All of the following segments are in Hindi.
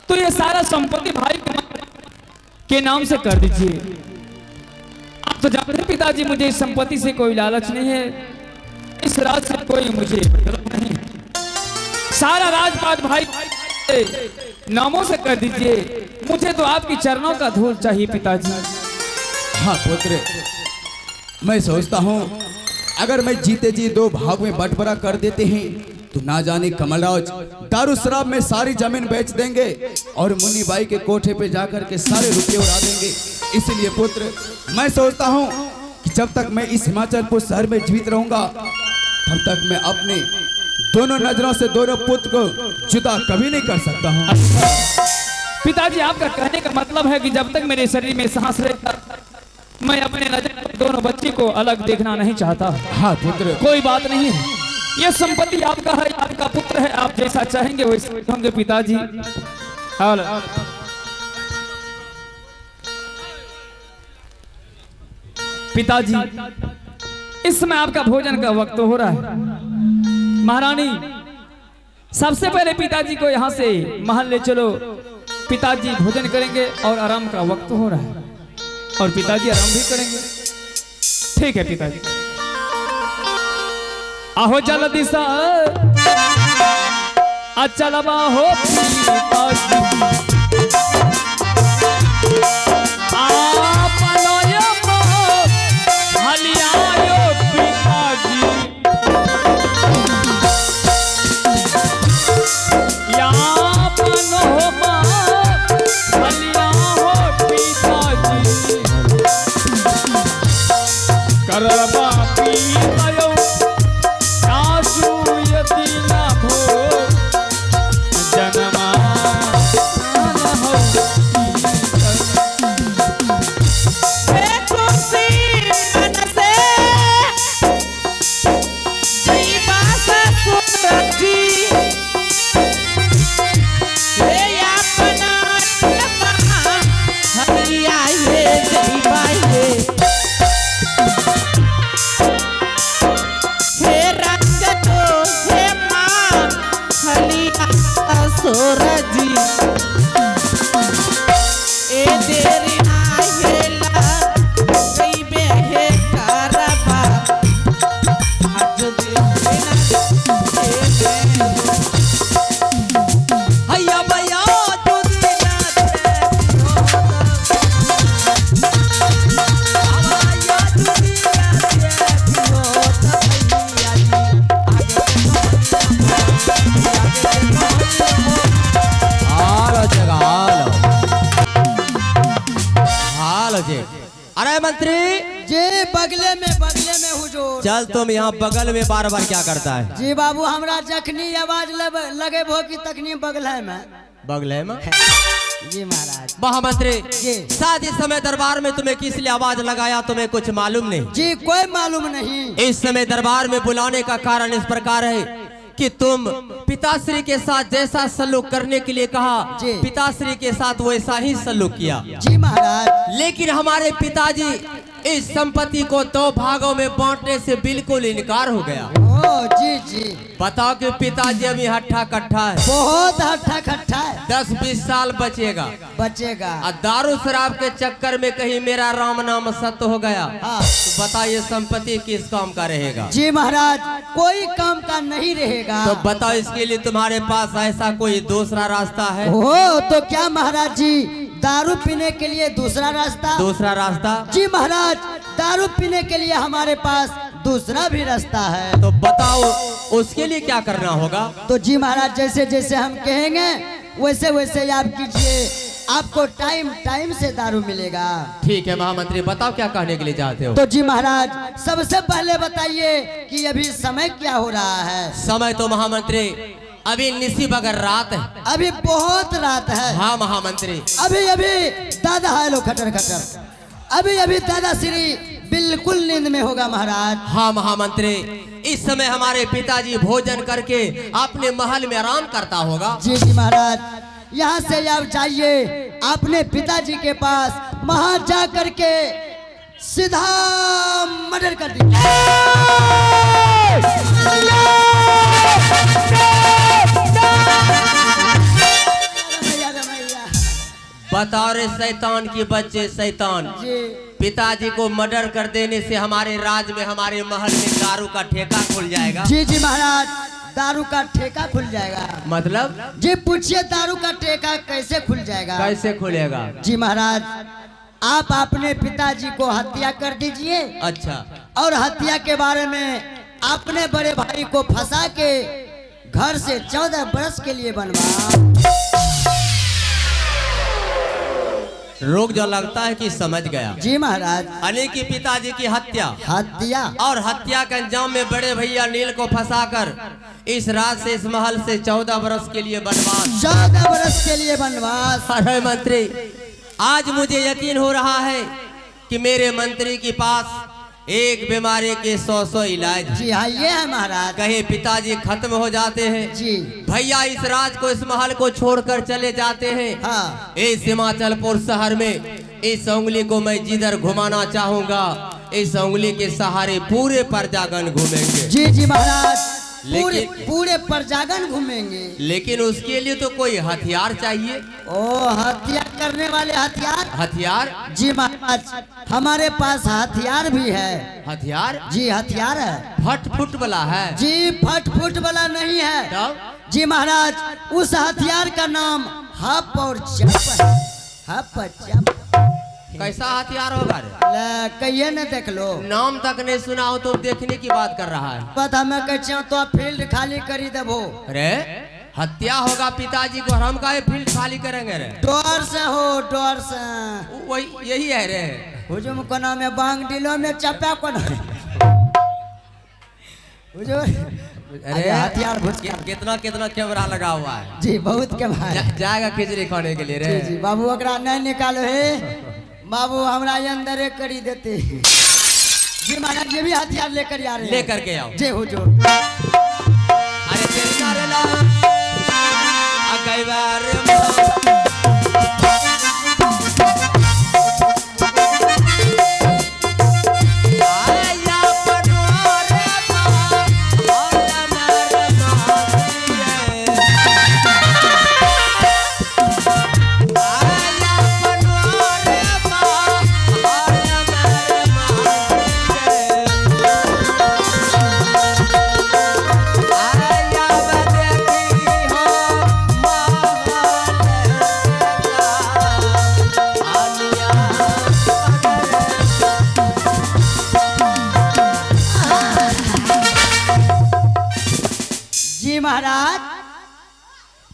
तो ये सारा संपत्ति भाई के नाम से कर दीजिए। आप तो जानते हैं पिताजी, मुझे इस संपत्ति से कोई लालच नहीं है, इस राज से कोई मुझे मतलब नहीं। सारा राजपाट भाई के नामों से कर दीजिए, मुझे तो आपकी चरणों का धूल चाहिए पिताजी। हाँ पुत्र, मैं सोचता हूँ अगर मैं जीते जी दो भाग में बंटवारा कर देते हैं तो ना जाने कमलराज दारू शराब में सारी जमीन बेच देंगे और मुन्नी बाई के कोठे पे जाकर के सारे रुपये उड़ा देंगे। इसलिए पुत्र, मैं सोचता हूँ कि जब तक मैं इस हिमाचलपुर शहर में जीवित रहूंगा तब तक मैं अपने दोनों नजरों से दोनों पुत्र को जुदा कभी नहीं कर सकता हूँ। पिताजी, आपका कहने का मतलब है कि जब तक मेरे शरीर में सांस रहेगा मैं अपने नजर दोनों बच्ची को अलग देखना नहीं चाहता। हाँ पुत्र, कोई बात नहीं है, ये संपत्ति आपका है, आपका पुत्र है, आप जैसा चाहेंगे वैसे होंगे पिताजी। पिताजी, इस समय आपका भोजन का वक्त हो रहा है। महारानी, सबसे पहले पिताजी को यहाँ से महल ले चलो, पिताजी भोजन करेंगे और आराम का वक्त हो रहा है और पिताजी आराम भी करेंगे। ठीक है पिताजी। आहो जल्दी सा अचलवा हो पिताजी, आप लोयो हलियायो पिताजी, या पनो हलिया हो पिताजी, करवा पितायो आंसू यदि ना हो जन्मा हो। सोरजी ए देरी आयला कई बेहे करबा आज देना हैया भैया दुनिया आवाया दुनिया अरे मंत्री जी, बगले में हुजूर। चल, तुम यहाँ बगल में बार बार क्या करता है? जी बाबू, हमरा जखनी आवाज लगे भो की तखनी बगल में बगले में। जी महाराज। महामंत्री जी। शादी समय दरबार में तुम्हें किस लिए आवाज लगाया, तुम्हें कुछ मालूम नहीं? जी कोई मालूम नहीं। इस समय दरबार में बुलाने का कारण इस प्रकार है कि तुम पिताश्री के साथ जैसा सलूक करने के लिए कहा, पिताश्री के साथ वैसा ही सलूक किया। जी महाराज। लेकिन हमारे पिताजी इस संपत्ति को दो भागों में बांटने से बिल्कुल इनकार हो गया। ओ जी जी। बताओ कि पिताजी अभी हट्ठा कट्ठा है, बहुत हट्ठा कट्ठा है। 10-20 साल बचेगा। और दारू शराब के चक्कर में कहीं मेरा राम नाम सत्य हो गया, हाँ। तो बताइए संपत्ति किस काम का रहेगा? जी महाराज, कोई काम का नहीं रहेगा। तो बताओ, इसके लिए तुम्हारे पास ऐसा कोई दूसरा रास्ता है? हो तो क्या महाराज जी, दारू पीने के लिए दूसरा रास्ता? दूसरा रास्ता? जी महाराज, दारू पीने के लिए हमारे पास दूसरा भी रास्ता है। तो बताओ उसके लिए क्या करना होगा? तो जी महाराज, जैसे जैसे हम कहेंगे वैसे वैसे आप कीजिए, आपको टाइम से दारू मिलेगा। ठीक है महामंत्री, बताओ क्या कहने के लिए चाहते हो? तो जी महाराज, सबसे पहले बताइए कि अभी समय क्या हो रहा है? समय तो महामंत्री अभी निसी बगर रात है। अभी बहुत रात है। हाँ महामंत्री। अभी दादा है लो खटर खटर, अभी दादाश्री बिल्कुल नींद में होगा महाराज। हाँ महामंत्री, इस समय हमारे पिताजी भोजन करके अपने महल में आराम करता होगा। जी जी महाराज, यहाँ से आप जाइए अपने पिताजी के पास, वहां जा करके सीधा मर्डर कर दीजिए। बतौर शैतान की बच्चे शैतान, जी पिताजी को मर्डर कर देने से हमारे राज में, हमारे महल में दारू का ठेका खुल जाएगा। जी जी महाराज, दारू का ठेका खुल जाएगा। मतलब जी पूछिए दारू का ठेका कैसे खुल जाएगा? कैसे खुलेगा? जी महाराज, आप अपने पिताजी को हत्या कर दीजिए। अच्छा, और हत्या के बारे में अपने बड़े भाई को फंसा के घर से 14 बरस के लिए बनवा। रोग जो लगता है कि समझ गया। जी महाराज। अनिल की पिताजी की हत्या, हत्या और हत्या के अंजाम में बड़े भैया नील को फंसाकर इस रात से, इस महल से 14 बरस के लिए बनवास। 14 बरस के लिए बनवास। अरे मंत्री, आज मुझे यकीन हो रहा है कि मेरे मंत्री के पास एक बीमारी के 100 इलाज। जी हाँ, ये है महाराज। कहीं पिताजी खत्म हो जाते हैं, जी भैया इस राज को, इस महल को छोड़कर चले जाते हैं, हाँ। इस हिमाचलपुर शहर में इस उंगली को मैं जिधर घुमाना चाहूंगा, इस उंगली के सहारे पूरे परजागन घूमेंगे। जी जी महाराज, पूरे लेकिन- पूरे परजागन घूमेंगे। लेकिन उसके लिए तो कोई हथियार चाहिए। ओ, हत्या करने वाले हथियार? हथियार? जी महाराज, हमारे पास हथियार भी है। हथियार? जी हथियार है। फट फुट वाला है? जी फट फुट वाला नहीं है। तब? जी महाराज, उस हथियार का नाम हप और चप है। हप और चप। कैसा हथियार होगा रे? ले कहिए न देख लो। नाम तक नहीं सुना हो तो देखने की बात कर रहा है। पता मैं कहते हो तो फील्ड खाली करी देबो। अरे हत्या होगा पिताजी को, हम का फील्ड खाली करेंगे रे? डोर से हो, डोर से। वही यही है रे। हुजुम कोना में बांग दिलो में चप्पा कोना। हुजूर अरे हथियार घुस के। कितना कितना कैमरा लगा हुआ है। जी बहुत के भाई। जाएगा खिचड़ी खाने के लिए रे। जी जी बाबू, अकरा नहीं निकालो है बाबू, हमरा ये अंदर एक करी देते। जी महाराज, ये भी हथियार लेकर आ रहे हैं। लेकर के आओ। जी हुजूर। अरे तेरी नारेला अगैवार जी महाराज,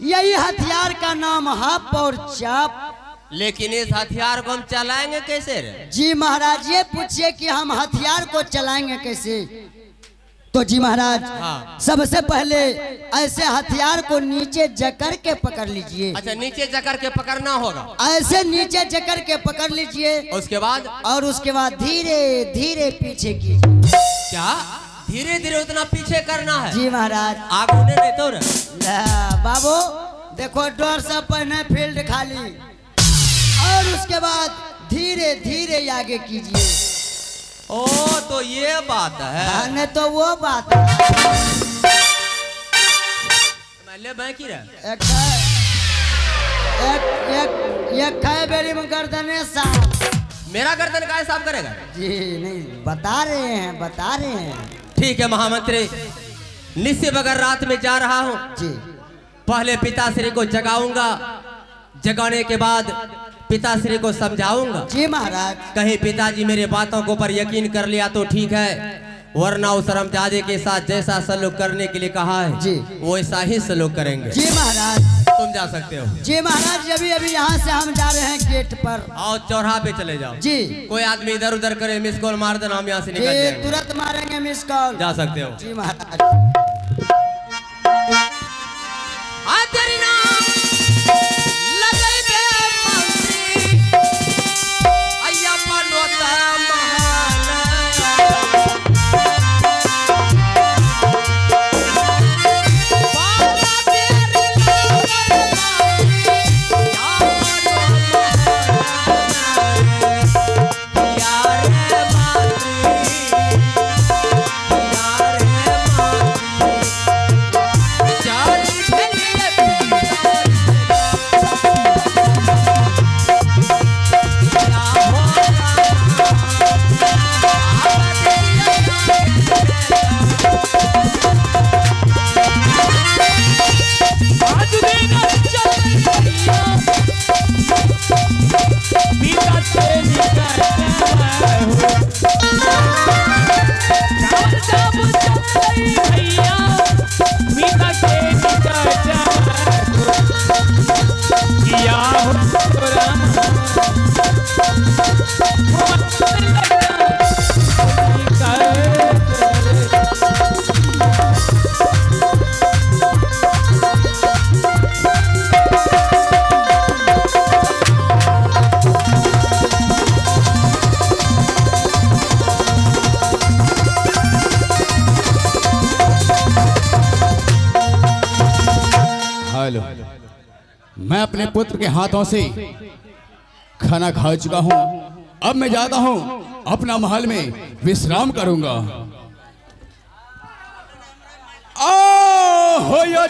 यही हथियार का नाम हप और चप। लेकिन इस हथियार को हम चलाएंगे कैसे रे? जी महाराज, ये पूछिए कि हम हथियार को चलाएंगे कैसे? तो जी महाराज, हाँ। सबसे पहले ऐसे हथियार को नीचे जकड़ के पकड़ लीजिए। अच्छा, नीचे जाकर के पकड़ना होगा। ऐसे नीचे जकड़ के पकड़ लीजिए। उसके बाद? और उसके बाद धीरे धीरे पीछे कीजिए। क्या धीरे धीरे उतना पीछे करना है? जी महाराज। आगे नहीं तो रे। बाबू देखो, डोर से पहले फील्ड खाली, और उसके बाद धीरे धीरे आगे कीजिए। ओ तो ये बात है। नहीं तो वो बात है। ले बाकी रे। एक एक एक खाए बेरी में गर्दने साफ। मेरा गर्दन का साफ करेगा? जी नहीं, बता रहे हैं, बता रहे हैं। ठीक है महामंत्री, निश्चित अगर रात में जा रहा हूँ, जी पहले पिताश्री को जगाऊंगा, जगाने के बाद पिताश्री को समझाऊंगा। जी महाराज। कहीं पिताजी मेरे बातों को पर यकीन कर लिया तो ठीक है, वरना उस शर्मजादे के साथ जैसा सलूक करने के लिए कहा है जी, वो ऐसा ही सलूक करेंगे। जी महाराज। तुम जा सकते हो। जी महाराज, अभी अभी यहाँ से हम जा रहे हैं गेट पर। आओ चौराहा पे चले जाओ। जी। कोई आदमी इधर उधर करे, मिस कॉल मार देना, हम यहाँ से निकल जी जाएंगे। तुरंत मारेंगे मिस कॉल। जा सकते हो। जी महाराज। तेरी नाम लगई बे मंत्री, अय्या पनोता महान। बाबा तेरे यार मंत्री, यार मंत्री। पुत्र के हाथों से खाना खा चुका हूं। अब मैं जाता हूं, अपना महल में विश्राम करूंगा। हो या